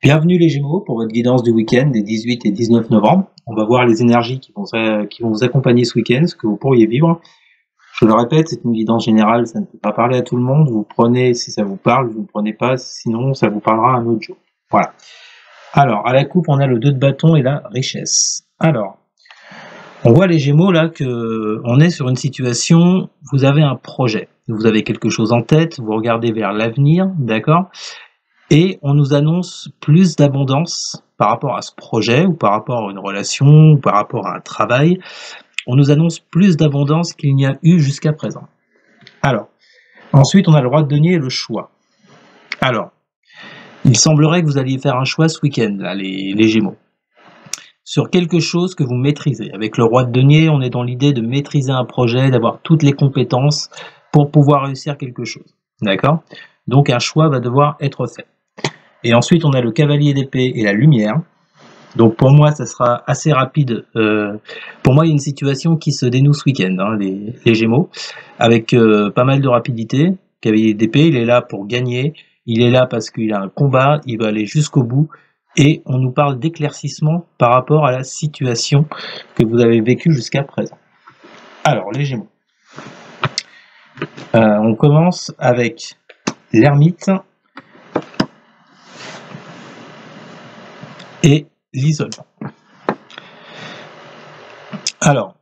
Bienvenue les Gémeaux pour votre guidance du week-end des 18 et 19 novembre. On va voir les énergies qui vont vous accompagner ce week-end, ce que vous pourriez vivre. Je le répète, c'est une guidance générale, ça ne peut pas parler à tout le monde. Vous prenez si ça vous parle, vous ne prenez pas, sinon ça vous parlera un autre jour. Voilà. Alors, à la coupe, on a le 2 de bâton et la richesse. Alors, on voit les Gémeaux là que on est sur une situation, vous avez un projet, vous avez quelque chose en tête, vous regardez vers l'avenir, d'accord ? Et on nous annonce plus d'abondance par rapport à ce projet, ou par rapport à une relation, ou par rapport à un travail. On nous annonce plus d'abondance qu'il n'y a eu jusqu'à présent. Alors, ensuite, on a le roi de denier et le choix. Alors, il semblerait que vous alliez faire un choix ce week-end, là, les Gémeaux, sur quelque chose que vous maîtrisez. Avec le roi de denier, on est dans l'idée de maîtriser un projet, d'avoir toutes les compétences pour pouvoir réussir quelque chose. D'accord ? Donc, un choix va devoir être fait. Et ensuite, on a le cavalier d'épée et la lumière. Donc pour moi, ça sera assez rapide. Pour moi, il y a une situation qui se dénoue ce week-end, hein, les Gémeaux, avec pas mal de rapidité. Cavalier d'épée, il est là pour gagner. Il est là parce qu'il a un combat, il va aller jusqu'au bout. Et on nous parle d'éclaircissement par rapport à la situation que vous avez vécue jusqu'à présent. Alors, les Gémeaux. On commence avec l'ermite et l'isolement. Alors,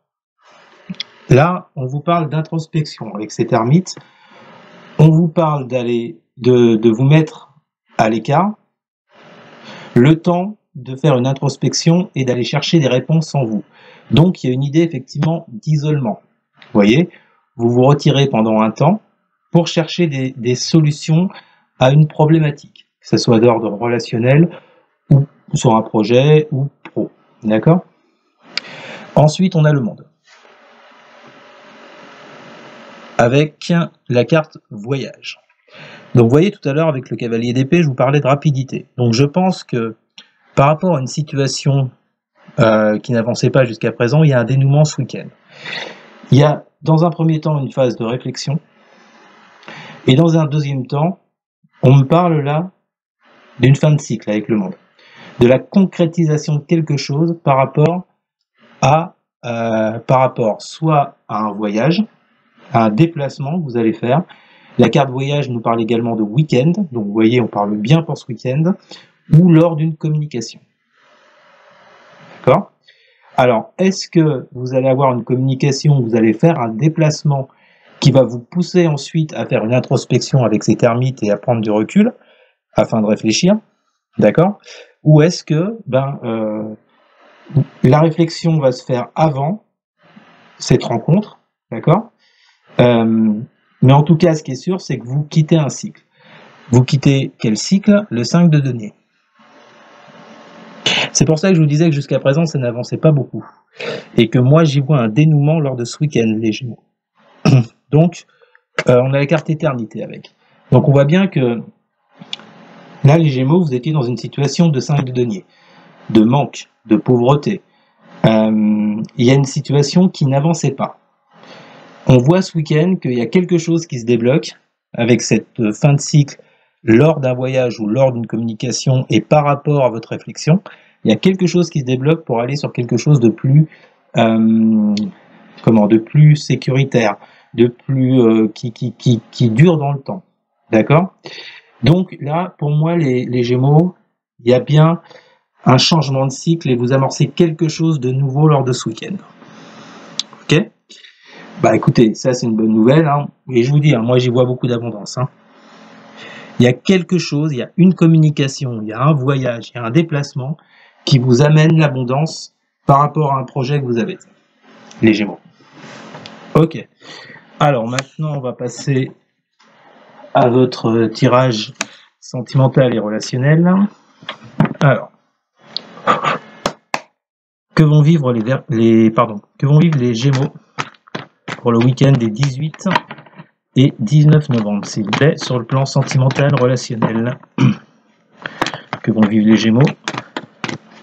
là, on vous parle d'introspection avec cet ermite. On vous parle de vous mettre à l'écart, le temps de faire une introspection et d'aller chercher des réponses en vous. Donc, il y a une idée effectivement d'isolement. Vous voyez, vous vous retirez pendant un temps pour chercher des solutions à une problématique, que ce soit d'ordre relationnel ou sur un projet ou pro. D'accord ? Ensuite, on a le monde. Avec la carte voyage. Donc, vous voyez tout à l'heure avec le cavalier d'épée, je vous parlais de rapidité. Donc, je pense que par rapport à une situation qui n'avançait pas jusqu'à présent, il y a un dénouement ce week-end. Il y a, dans un premier temps, une phase de réflexion. Et dans un deuxième temps, on me parle là d'une fin de cycle avec le monde. De la concrétisation de quelque chose par rapport soit à un voyage, à un déplacement que vous allez faire. La carte voyage nous parle également de week-end, donc vous voyez, on parle bien pour ce week-end, ou lors d'une communication. D'accord ? Alors, est-ce que vous allez avoir une communication, vous allez faire un déplacement qui va vous pousser ensuite à faire une introspection avec cet ermite et à prendre du recul, afin de réfléchir, d'accord ? Ou est-ce que la réflexion va se faire avant cette rencontre, d'accord ? Mais en tout cas, ce qui est sûr, c'est que vous quittez un cycle. Vous quittez quel cycle ? Le 5 de denier. C'est pour ça que je vous disais que jusqu'à présent, ça n'avançait pas beaucoup. Et que moi, j'y vois un dénouement lors de ce week-end, les Gémeaux. Donc, on a la carte éternité avec. Donc, on voit bien que là, les Gémeaux, vous étiez dans une situation de 5 de denier, de manque, de pauvreté. Il y a une situation qui n'avançait pas. On voit ce week-end qu'il y a quelque chose qui se débloque avec cette fin de cycle lors d'un voyage ou lors d'une communication et par rapport à votre réflexion. Il y a quelque chose qui se débloque pour aller sur quelque chose de plus, de plus sécuritaire, de plus qui dure dans le temps. D'accord ? Donc là, pour moi, les Gémeaux, il y a bien un changement de cycle et vous amorcez quelque chose de nouveau lors de ce week-end. Ok ? Bah écoutez, ça c'est une bonne nouvelle, hein. Et je vous dis, hein, moi j'y vois beaucoup d'abondance. Hein. Il y a quelque chose, il y a une communication, il y a un voyage, il y a un déplacement qui vous amène l'abondance par rapport à un projet que vous avez, les Gémeaux. Ok. Alors maintenant, on va passer à votre tirage sentimental et relationnel. Alors, que vont vivre les Gémeaux pour le week-end des 18 et 19 novembre, s'il vous plaît, sur le plan sentimental, relationnel. Que vont vivre les Gémeaux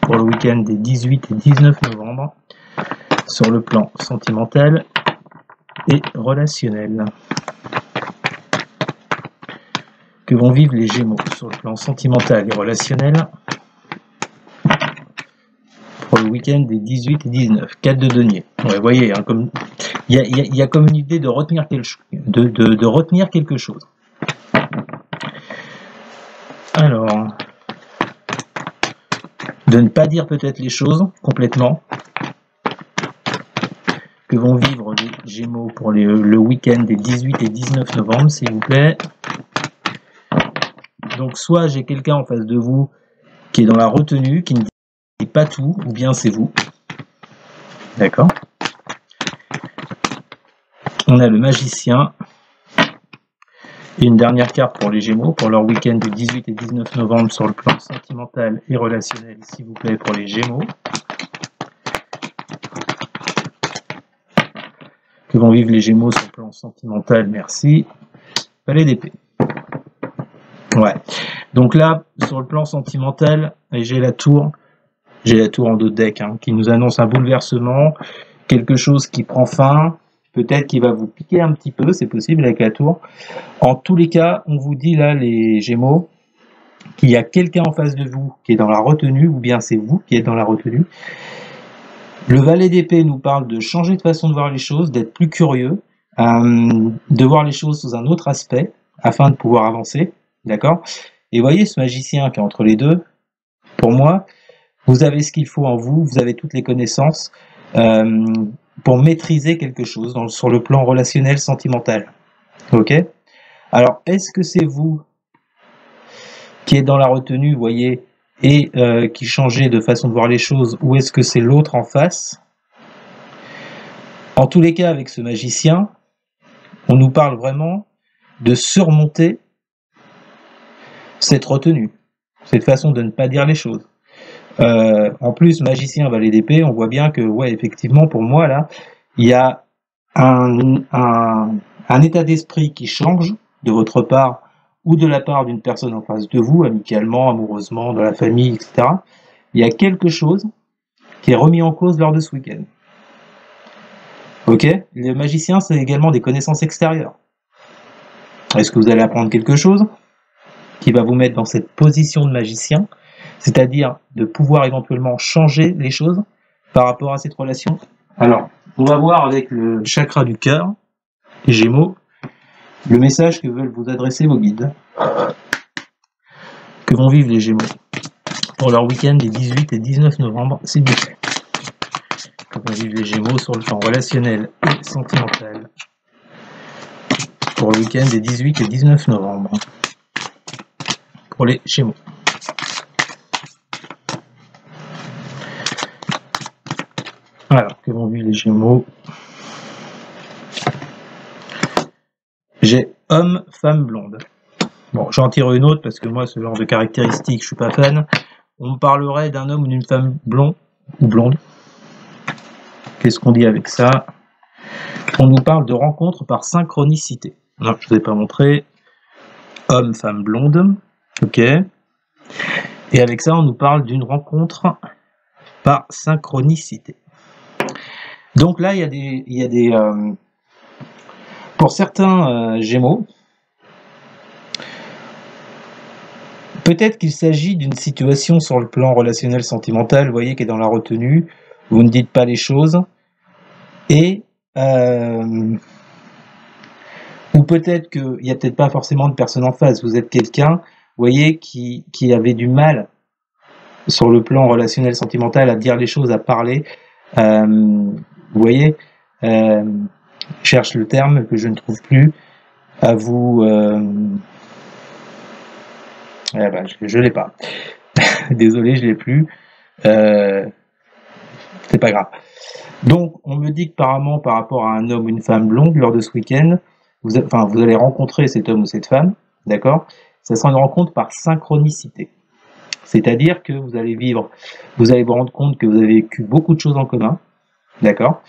pour le week-end des 18 et 19 novembre, sur le plan sentimental et relationnel. Que vont vivre les Gémeaux sur le plan sentimental et relationnel week-end des 18 et 19. 4 de denier. Ouais, vous voyez, hein, comme il y a comme une idée de retenir de retenir quelque chose. Alors, de ne pas dire peut-être les choses complètement que vont vivre les Gémeaux pour le week-end des 18 et 19 novembre, s'il vous plaît. Donc, soit j'ai quelqu'un en face de vous qui est dans la retenue, qui ne dit pas tout, ou bien c'est vous. D'accord. On a le magicien. Et une dernière carte pour les Gémeaux, pour leur week-end du 18 et 19 novembre sur le plan sentimental et relationnel, s'il vous plaît, pour les Gémeaux. Que vont vivre les Gémeaux sur le plan sentimental, merci. Valet d'épée. Ouais. Donc là, sur le plan sentimental, j'ai la tour en dos de deck, hein, qui nous annonce un bouleversement, quelque chose qui prend fin, peut-être qu'il va vous piquer un petit peu, c'est possible avec la tour. En tous les cas, on vous dit là, les Gémeaux, qu'il y a quelqu'un en face de vous qui est dans la retenue, ou bien c'est vous qui êtes dans la retenue. Le valet d'épée nous parle de changer de façon de voir les choses, d'être plus curieux, de voir les choses sous un autre aspect, afin de pouvoir avancer, d'accord? Et voyez ce magicien qui est entre les deux, pour moi, vous avez ce qu'il faut en vous, vous avez toutes les connaissances pour maîtriser quelque chose sur le plan relationnel, sentimental. Ok? Alors, est-ce que c'est vous qui êtes dans la retenue, vous voyez, et qui changez de façon de voir les choses, ou est-ce que c'est l'autre en face? En tous les cas, avec ce magicien, on nous parle vraiment de surmonter cette retenue, cette façon de ne pas dire les choses. En plus, magicien, valet d'épée, on voit bien que, ouais, effectivement, pour moi, là, il y a un état d'esprit qui change de votre part ou de la part d'une personne en face de vous, amicalement, amoureusement, dans la famille, etc. Il y a quelque chose qui est remis en cause lors de ce week-end. Ok? Le magicien, c'est également des connaissances extérieures. Est-ce que vous allez apprendre quelque chose qui va vous mettre dans cette position de magicien, c'est-à-dire de pouvoir éventuellement changer les choses par rapport à cette relation? Alors, on va voir avec le chakra du cœur, les Gémeaux, le message que veulent vous adresser vos guides. Que vont vivre les Gémeaux pour leur week-end des 18 et 19 novembre, s'il vous plaît. Que vont vivre les Gémeaux sur le plan relationnel et sentimental pour le week-end des 18 et 19 novembre. Pour les Gémeaux. Alors, que vont vivre les Gémeaux? J'ai homme, femme, blonde. Bon, j'en tire une autre parce que moi, ce genre de caractéristiques, je suis pas fan. On me parlerait d'un homme ou d'une femme blond ou blonde. Qu'est-ce qu'on dit avec ça? On nous parle de rencontre par synchronicité. Non, je ne vous ai pas montré. Homme, femme, blonde. Ok. Et avec ça, on nous parle d'une rencontre par synchronicité. Donc là, il y a des pour certains Gémeaux, peut-être qu'il s'agit d'une situation sur le plan relationnel sentimental, vous voyez, qui est dans la retenue, vous ne dites pas les choses, et ou peut-être qu'il n'y a peut-être pas forcément de personne en face, vous êtes quelqu'un, vous voyez, qui avait du mal sur le plan relationnel sentimental à dire les choses, à parler, vous voyez, cherche le terme que je ne trouve plus, à vous... je l'ai pas. Désolé, je l'ai plus. C'est pas grave. Donc, on me dit qu'apparemment, par rapport à un homme ou une femme blonde, lors de ce week-end, vous allez rencontrer cet homme ou cette femme, d'accord? Ça sera une rencontre par synchronicité. C'est-à-dire que vous allez vous rendre compte que vous avez vécu beaucoup de choses en commun, d'accord?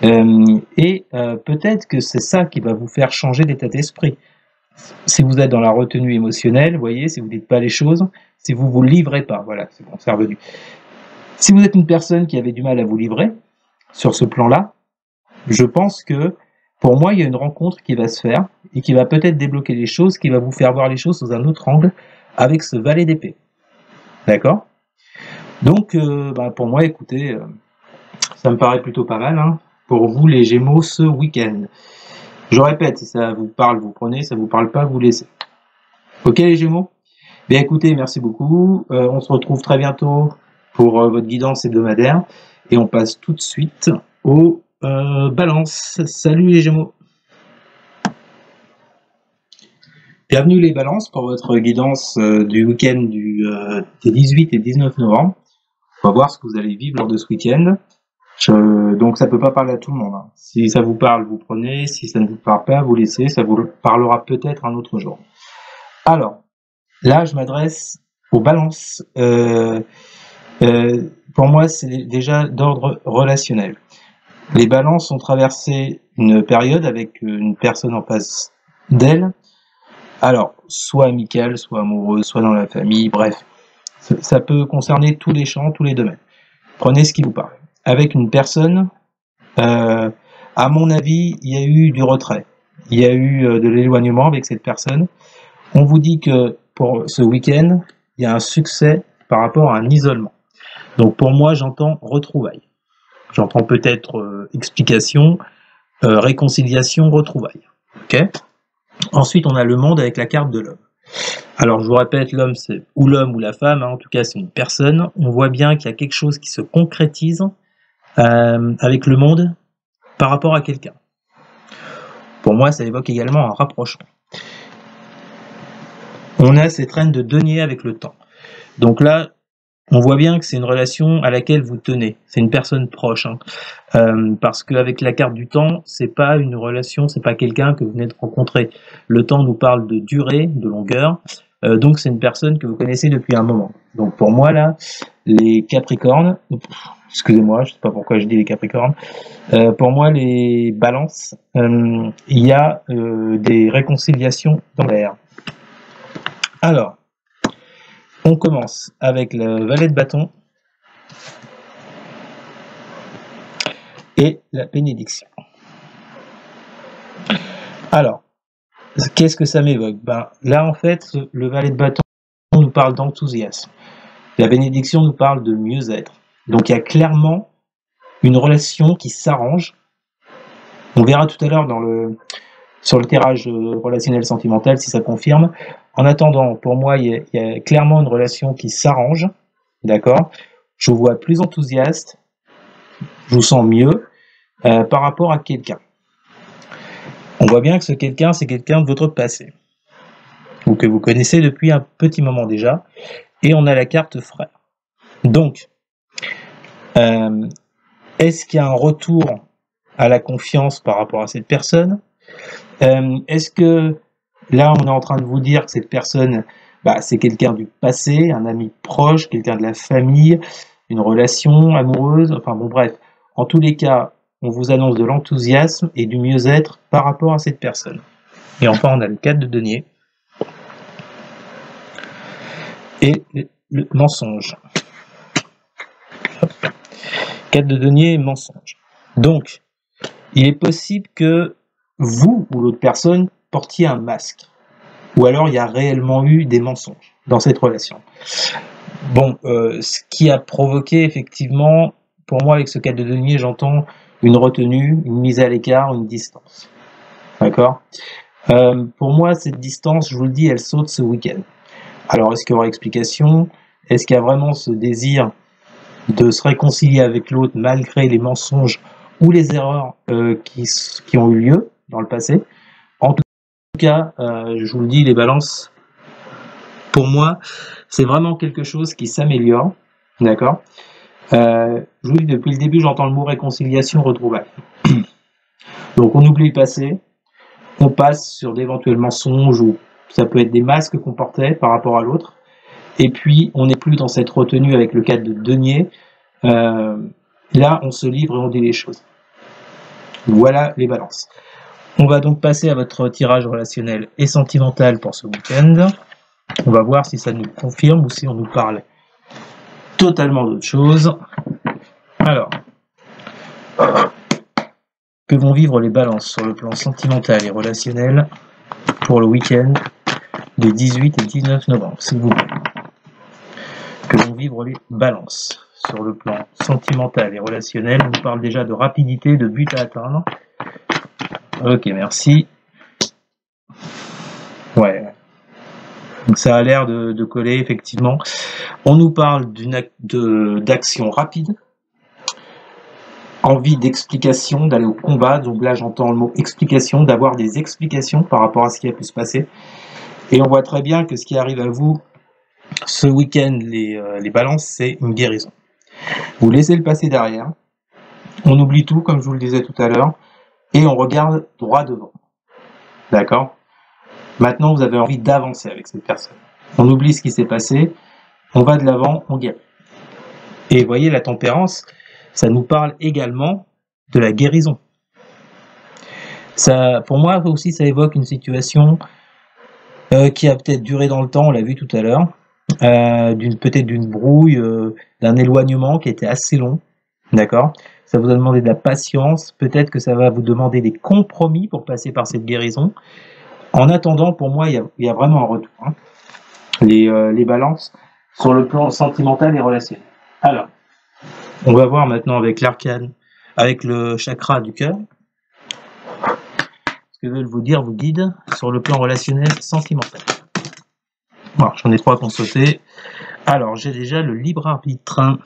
Peut-être que c'est ça qui va vous faire changer d'état d'esprit. Si vous êtes dans la retenue émotionnelle, vous voyez, si vous ne dites pas les choses, si vous vous livrez pas, voilà, c'est bon, c'est revenu. Si vous êtes une personne qui avait du mal à vous livrer, sur ce plan-là, je pense que, pour moi, il y a une rencontre qui va se faire, et qui va peut-être débloquer les choses, qui va vous faire voir les choses sous un autre angle, avec ce valet d'épée. D'accord? Donc, pour moi, écoutez, ça me paraît plutôt pas mal, hein, pour vous les Gémeaux ce week-end. Je répète, si ça vous parle, vous prenez, ça vous parle pas, vous laissez. Ok les Gémeaux? Bien écoutez, merci beaucoup. On se retrouve très bientôt pour votre guidance hebdomadaire. Et on passe tout de suite aux balances. Salut les Gémeaux. Bienvenue les balances pour votre guidance du week-end des 18 et 19 novembre. On va voir ce que vous allez vivre lors de ce week-end. Donc ça peut pas parler à tout le monde, hein. Si ça vous parle, vous prenez. Si ça ne vous parle pas, vous laissez. Ça vous parlera peut-être un autre jour. Alors, là, je m'adresse aux balances. Pour moi, c'est déjà d'ordre relationnel. Les balances ont traversé une période avec une personne en face d'elle. Alors, soit amicale, soit amoureuse, soit dans la famille, bref. Ça peut concerner tous les champs, tous les domaines. Prenez ce qui vous parle. Avec une personne, à mon avis, il y a eu du retrait. Il y a eu de l'éloignement avec cette personne. On vous dit que pour ce week-end, il y a un succès par rapport à un isolement. Donc pour moi, j'entends retrouvailles. J'entends peut-être explication, réconciliation, retrouvailles. Ok ? Ensuite, on a le monde avec la carte de l'homme. Alors, je vous répète, l'homme, c'est ou l'homme ou la femme, hein, en tout cas, c'est une personne. On voit bien qu'il y a quelque chose qui se concrétise avec le monde par rapport à quelqu'un. Pour moi, ça évoque également un rapprochement. On a cette reine de denier avec le temps. Donc là, on voit bien que c'est une relation à laquelle vous tenez. C'est une personne proche, hein. Parce qu'avec la carte du temps, c'est pas une relation, c'est pas quelqu'un que vous venez de rencontrer. Le temps nous parle de durée, de longueur. Donc c'est une personne que vous connaissez depuis un moment. Donc pour moi là, les Capricornes, excusez-moi, je sais pas pourquoi je dis les Capricornes. Pour moi les Balances, il y a des réconciliations dans l'air. Alors, on commence avec le valet de bâton et la bénédiction. Alors, qu'est-ce que ça m'évoque? Là, en fait, le valet de bâton nous parle d'enthousiasme. La bénédiction nous parle de mieux-être. Donc, il y a clairement une relation qui s'arrange. On verra tout à l'heure sur le tirage relationnel sentimental si ça confirme. En attendant, pour moi, il y a clairement une relation qui s'arrange. D'accord? Je vous vois plus enthousiaste. Je vous sens mieux par rapport à quelqu'un. On voit bien que ce quelqu'un, c'est quelqu'un de votre passé, ou que vous connaissez depuis un petit moment déjà, et on a la carte frère. Donc, est-ce qu'il y a un retour à la confiance par rapport à cette personne? Est-ce que là, on est en train de vous dire que cette personne, c'est quelqu'un du passé, un ami proche, quelqu'un de la famille, une relation amoureuse, enfin bon bref, en tous les cas, on vous annonce de l'enthousiasme et du mieux-être par rapport à cette personne. Et enfin, on a le 4 de denier et le mensonge. 4 de denier et mensonge. Donc, il est possible que vous ou l'autre personne portiez un masque. Ou alors, il y a réellement eu des mensonges dans cette relation. Bon, ce qui a provoqué effectivement, pour moi, avec ce 4 de denier, j'entends une retenue, une mise à l'écart, une distance. D'accord ? Pour moi, cette distance, je vous le dis, elle saute ce week-end. Alors, est-ce qu'il y aura explication? Est-ce qu'il y a vraiment ce désir de se réconcilier avec l'autre malgré les mensonges ou les erreurs qui ont eu lieu dans le passé? En tout cas, je vous le dis, les balances, pour moi, c'est vraiment quelque chose qui s'améliore. D'accord ? Je vous dis, depuis le début, j'entends le mot réconciliation, retrouvailles. Donc, on oublie le passé, on passe sur d'éventuels mensonges ou ça peut être des masques qu'on portait par rapport à l'autre. Et puis, on n'est plus dans cette retenue avec le 4 de denier. Là, on se livre et on dit les choses. Voilà les balances. On va donc passer à votre tirage relationnel et sentimental pour ce week-end. On va voir si ça nous confirme ou si on nous parle totalement d'autre chose. Alors, que vont vivre les balances sur le plan sentimental et relationnel pour le week-end des 18 et 19 novembre, s'il vous plaît. Que que vont vivre les balances. Sur le plan sentimental et relationnel, on parle déjà de rapidité, de but à atteindre. Ok, merci. Ouais. Donc ça a l'air de coller, effectivement. On nous parle d'action rapide, envie d'explication, d'aller au combat. Donc là, j'entends le mot explication, d'avoir des explications par rapport à ce qui a pu se passer. Et on voit très bien que ce qui arrive à vous ce week-end, les balances, c'est une guérison. Vous laissez le passé derrière, on oublie tout, comme je vous le disais tout à l'heure, et on regarde droit devant. D'accord ? Maintenant, vous avez envie d'avancer avec cette personne. On oublie ce qui s'est passé, on va de l'avant, on guérit. Et vous voyez, la tempérance, ça nous parle également de la guérison. Ça, pour moi aussi, ça évoque une situation qui a peut-être duré dans le temps, on l'a vu tout à l'heure, peut-être d'une brouille, d'un éloignement qui était assez long, d'accord ? Ça vous a demandé de la patience, peut-être que ça va vous demander des compromis pour passer par cette guérison. En attendant, pour moi, il y a vraiment un retour. Hein. Les balances sur le plan sentimental et relationnel. Alors, on va voir maintenant avec l'arcane, avec le chakra du cœur, ce que veulent vous dire vos guides sur le plan relationnel sentimental. Bon, j'en ai 3 qu'on sauter. Alors, j'ai déjà le libre arbitre.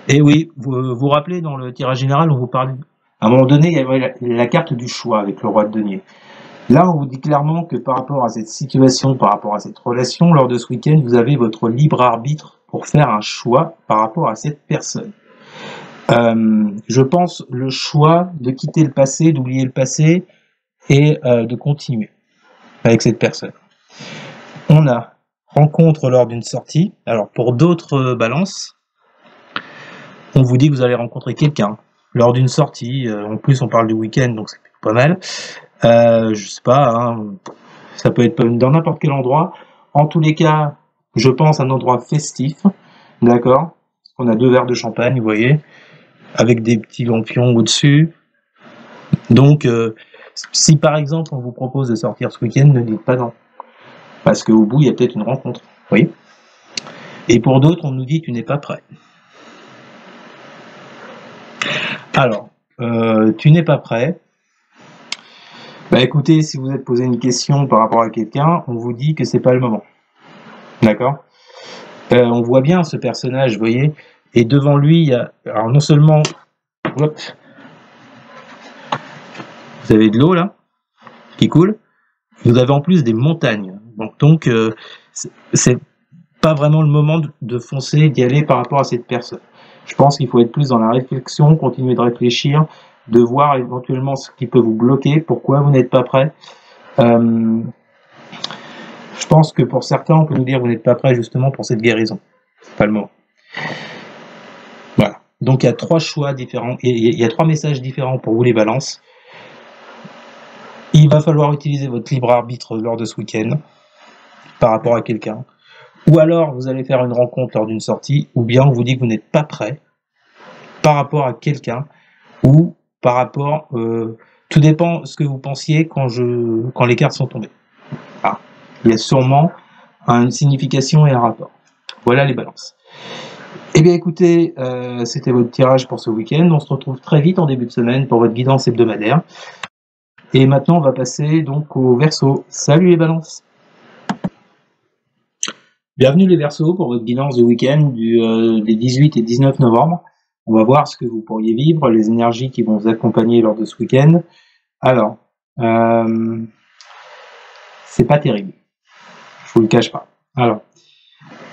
Et oui, vous vous rappelez, dans le tirage général, on vous parlait, à un moment donné, il y avait la carte du choix avec le roi de denier. Là, on vous dit clairement que par rapport à cette situation, par rapport à cette relation, lors de ce week-end, vous avez votre libre arbitre pour faire un choix par rapport à cette personne. Je pense le choix de quitter le passé, d'oublier le passé et de continuer avec cette personne. On a rencontre lors d'une sortie. Alors, pour d'autres balances, on vous dit que vous allez rencontrer quelqu'un lors d'une sortie. En plus, on parle du week-end, donc c'est pas mal. Je sais pas, hein, ça peut être dans n'importe quel endroit. En tous les cas, je pense à un endroit festif, d'accord ? On a 2 verres de champagne, vous voyez, avec des petits lampions au-dessus. Donc, si par exemple on vous propose de sortir ce week-end, ne dites pas non, parce qu'au bout il y a peut-être une rencontre, vous voyez ? Et pour d'autres, on nous dit tu n'es pas prêt. Alors, tu n'es pas prêt. Bah écoutez, si vous êtes posé une question par rapport à quelqu'un, on vous dit que c'est pas le moment. D'accord ? On voit bien ce personnage, vous voyez, et devant lui, il y a, alors non seulement, hop, vous avez de l'eau là, qui coule, vous avez en plus des montagnes. Donc c'est pas vraiment le moment de foncer, d'y aller par rapport à cette personne. Je pense qu'il faut être plus dans la réflexion, continuer de réfléchir, de voir éventuellement ce qui peut vous bloquer, pourquoi vous n'êtes pas prêt. Je pense que pour certains, on peut nous dire que vous n'êtes pas prêt justement pour cette guérison. C'est pas le moment. Voilà. Donc il y a 3 choix différents, il y a 3 messages différents pour vous les balances. Il va falloir utiliser votre libre arbitre lors de ce week-end par rapport à quelqu'un. Ou alors vous allez faire une rencontre lors d'une sortie, ou bien on vous dit que vous n'êtes pas prêt par rapport à quelqu'un, ou par rapport... tout dépend de ce que vous pensiez quand les cartes sont tombées. Ah, il y a sûrement une signification et un rapport. Voilà les balances. Eh bien écoutez, c'était votre tirage pour ce week-end. On se retrouve très vite en début de semaine pour votre guidance hebdomadaire. Et maintenant, on va passer donc au Verseau. Salut les balances. Bienvenue les Verseaux pour votre guidance du week-end des 18 et 19 novembre. On va voir ce que vous pourriez vivre, les énergies qui vont vous accompagner lors de ce week-end. Alors, c'est pas terrible. Je vous le cache pas. Alors,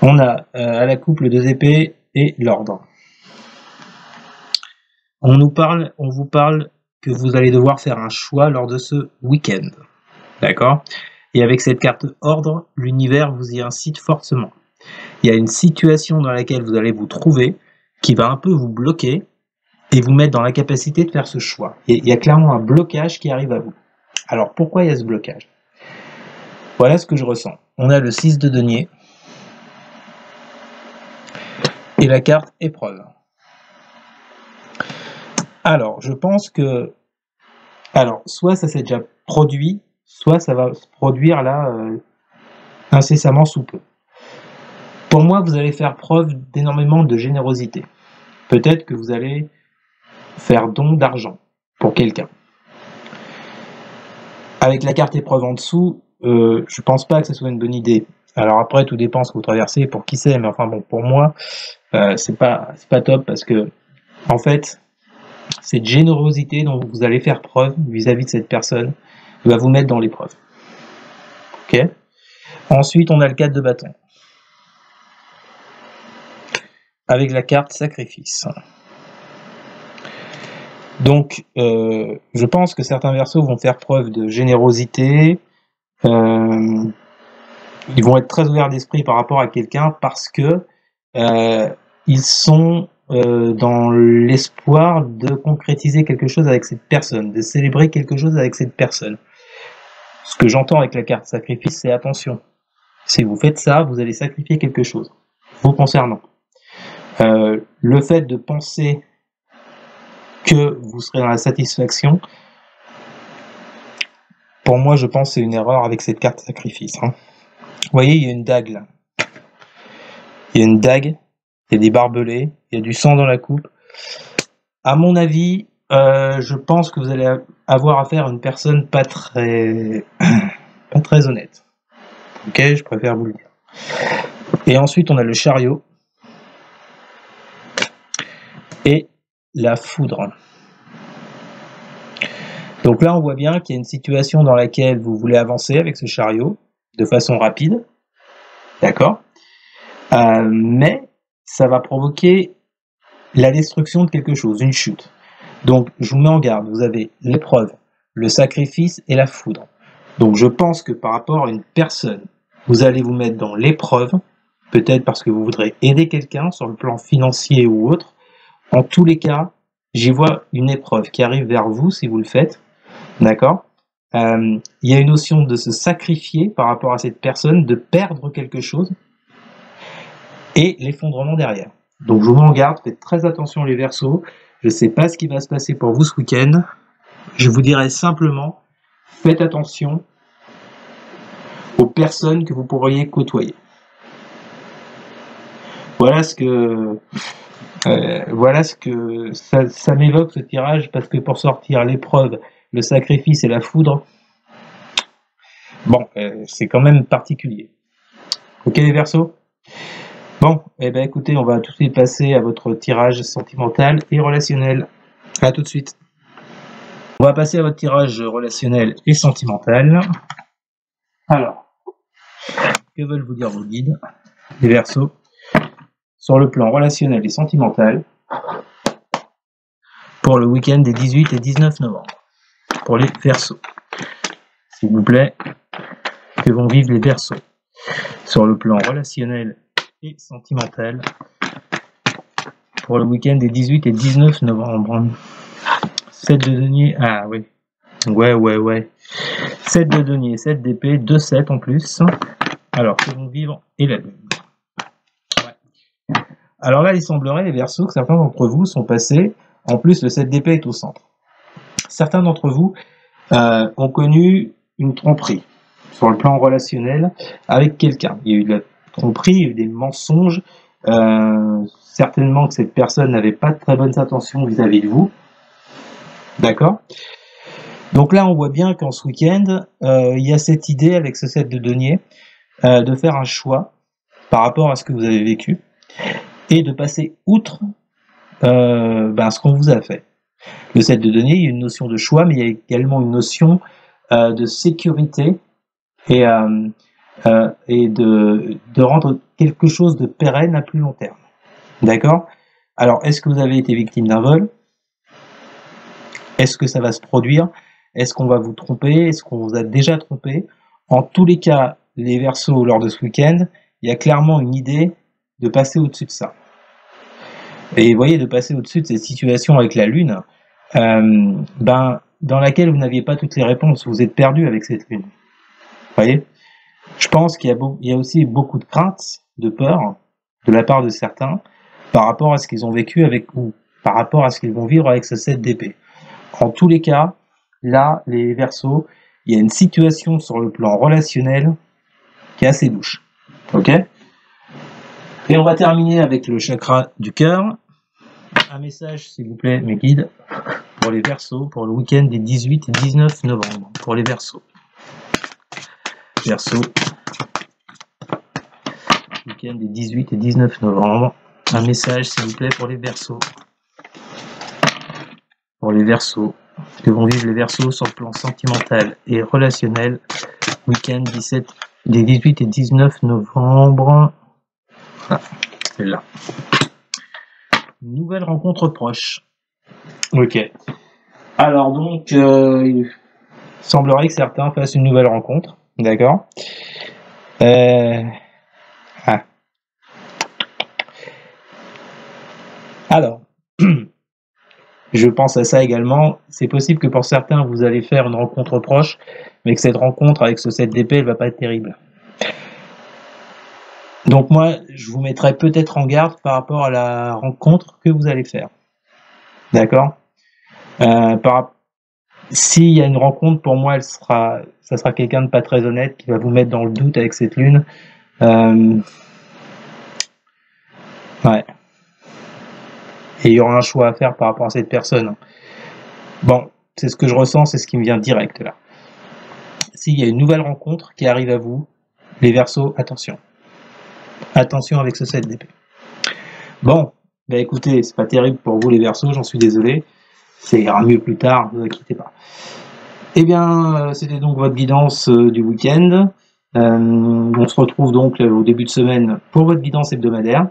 on a à la couple 2 épées et l'ordre. On vous parle que vous allez devoir faire un choix lors de ce week-end. D'accord ? Et avec cette carte ordre, l'univers vous y incite fortement. Il y a une situation dans laquelle vous allez vous trouver qui va un peu vous bloquer et vous mettre dans la capacité de faire ce choix. Et il y a clairement un blocage qui arrive à vous. Alors pourquoi il y a ce blocage ? Voilà ce que je ressens. On a le 6 de denier et la carte épreuve. Alors, je pense que... Alors, soit ça s'est déjà produit, soit ça va se produire là incessamment sous peu. Pour moi, vous allez faire preuve d'énormément de générosité. Peut-être que vous allez faire don d'argent pour quelqu'un. Avec la carte épreuve en dessous, je pense pas que ce soit une bonne idée. Alors après, tout dépend ce que vous traversez, pour qui c'est, mais enfin bon, pour moi, c'est pas top parce que, en fait, cette générosité dont vous allez faire preuve vis-à-vis de cette personne va vous mettre dans l'épreuve. Ok ? Ensuite, on a le 4 de bâton. Avec la carte sacrifice. Donc, je pense que certains Verseaux vont faire preuve de générosité. Ils vont être très ouverts d'esprit par rapport à quelqu'un parce que ils sont dans l'espoir de concrétiser quelque chose avec cette personne, de célébrer quelque chose avec cette personne. Ce que j'entends avec la carte sacrifice, c'est attention. Si vous faites ça, vous allez sacrifier quelque chose vous concernant. Le fait de penser que vous serez dans la satisfaction, pour moi, je pense que c'est une erreur avec cette carte sacrifice. Vous voyez, il y a une dague là. Il y a une dague, il y a des barbelés, il y a du sang dans la coupe. À mon avis, je pense que vous allez avoir affaire à une personne pas très honnête. Ok, je préfère vous le dire. Et ensuite, on a le chariot et la foudre. Donc là, on voit bien qu'il y a une situation dans laquelle vous voulez avancer avec ce chariot de façon rapide, d'accord, mais ça va provoquer la destruction de quelque chose, une chute. Donc, je vous mets en garde, vous avez l'épreuve, le sacrifice et la foudre. Donc, je pense que par rapport à une personne, vous allez vous mettre dans l'épreuve, peut-être parce que vous voudrez aider quelqu'un sur le plan financier ou autre. En tous les cas, j'y vois une épreuve qui arrive vers vous si vous le faites, d'accord ? Il y a une notion de se sacrifier par rapport à cette personne, de perdre quelque chose, et l'effondrement derrière. Donc je vous mets en garde, faites très attention les Verseaux. Je ne sais pas ce qui va se passer pour vous ce week-end. Je vous dirais simplement, faites attention aux personnes que vous pourriez côtoyer. Voilà ce que ça m'évoque ce tirage, parce que pour sortir l'épreuve, le sacrifice et la foudre, bon, c'est quand même particulier. Ok les Verseaux ? Bon, écoutez, on va tout de suite passer à votre tirage sentimental et relationnel. À tout de suite. On va passer à votre tirage relationnel et sentimental. Alors, que veulent vous dire vos guides, les Verseaux, sur le plan relationnel et sentimental pour le week-end des 18 et 19 novembre, pour les Verseaux. S'il vous plaît, que vont vivre les Verseaux sur le plan relationnel et sentimental pour le week-end des 18 et 19 novembre. 7 de denier, ah oui, ouais. 7 de denier, 7 d'épée, 2 7 en plus. Alors, que vont vivre et la lune. Ouais. Alors là, il semblerait, les Verseaux, que certains d'entre vous sont passés, en plus le 7 d'épée est au centre. Certains d'entre vous ont connu une tromperie sur le plan relationnel avec quelqu'un. Il y a eu de la tromperie, il y a eu des mensonges, certainement que cette personne n'avait pas de très bonnes intentions vis-à-vis de vous. D'accord ? Donc là, on voit bien qu'en ce week-end, il y a cette idée avec ce 7 de denier de faire un choix par rapport à ce que vous avez vécu et de passer outre ce qu'on vous a fait. Le 7 de denier, il y a une notion de choix, mais il y a également une notion de sécurité et de rendre quelque chose de pérenne à plus long terme. D'accord ? Alors, est-ce que vous avez été victime d'un vol ? Est-ce que ça va se produire ? Est-ce qu'on va vous tromper ? Est-ce qu'on vous a déjà trompé ? En tous les cas, les Verseaux, lors de ce week-end, il y a clairement une idée de passer au-dessus de ça. Et vous voyez, de passer au-dessus de cette situation avec la Lune, dans laquelle vous n'aviez pas toutes les réponses, vous êtes perdu avec cette Lune. Vous voyez ? Je pense qu'il y a aussi beaucoup de craintes, de peur, de la part de certains, par rapport à ce qu'ils ont vécu avec vous, par rapport à ce qu'ils vont vivre avec ce 7 d'épée. En tous les cas, là, les Verseaux, il y a une situation sur le plan relationnel qui est assez louche. Ok ? Et on va terminer avec le chakra du cœur. Un message, s'il vous plaît, mes guides, pour les Verseaux, pour le week-end des 18 et 19 novembre. Pour les Verseaux. Verseaux. Week-end des 18 et 19 novembre. Un message, s'il vous plaît, pour les Verseaux. Pour les Verseaux. Que vont vivre les Verseaux sur le plan sentimental et relationnel. Week-end des 18 et 19 novembre. Ah, c'est là. Nouvelle rencontre proche. Ok. Alors donc, il semblerait que certains fassent une nouvelle rencontre. D'accord. Ah. Alors, je pense à ça également. C'est possible que pour certains, vous allez faire une rencontre proche, mais que cette rencontre avec ce 7 d'épée, elle va pas être terrible. Donc moi, je vous mettrai peut-être en garde par rapport à la rencontre que vous allez faire. D'accord. S'il y a une rencontre, pour moi, ça sera quelqu'un de pas très honnête qui va vous mettre dans le doute avec cette lune. Ouais. Et il y aura un choix à faire par rapport à cette personne. Bon, c'est ce que je ressens, c'est ce qui me vient direct là. S'il y a une nouvelle rencontre qui arrive à vous, les Verseaux, attention. Attention avec ce 7 d'épée. Bon, bah écoutez, c'est pas terrible pour vous les Verseaux, j'en suis désolé. Ça ira mieux plus tard, ne vous inquiétez pas. Eh bien, c'était donc votre guidance du week-end. On se retrouve donc au début de semaine pour votre guidance hebdomadaire.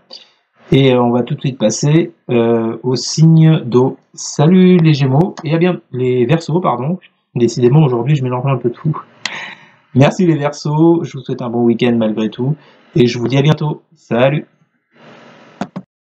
Et on va tout de suite passer au signe d'eau. Salut les Gémeaux, et à bien les Verseaux, pardon. Décidément, aujourd'hui, je mélange un peu tout. Merci les Verseaux, je vous souhaite un bon week-end malgré tout. Et je vous dis à bientôt. Salut!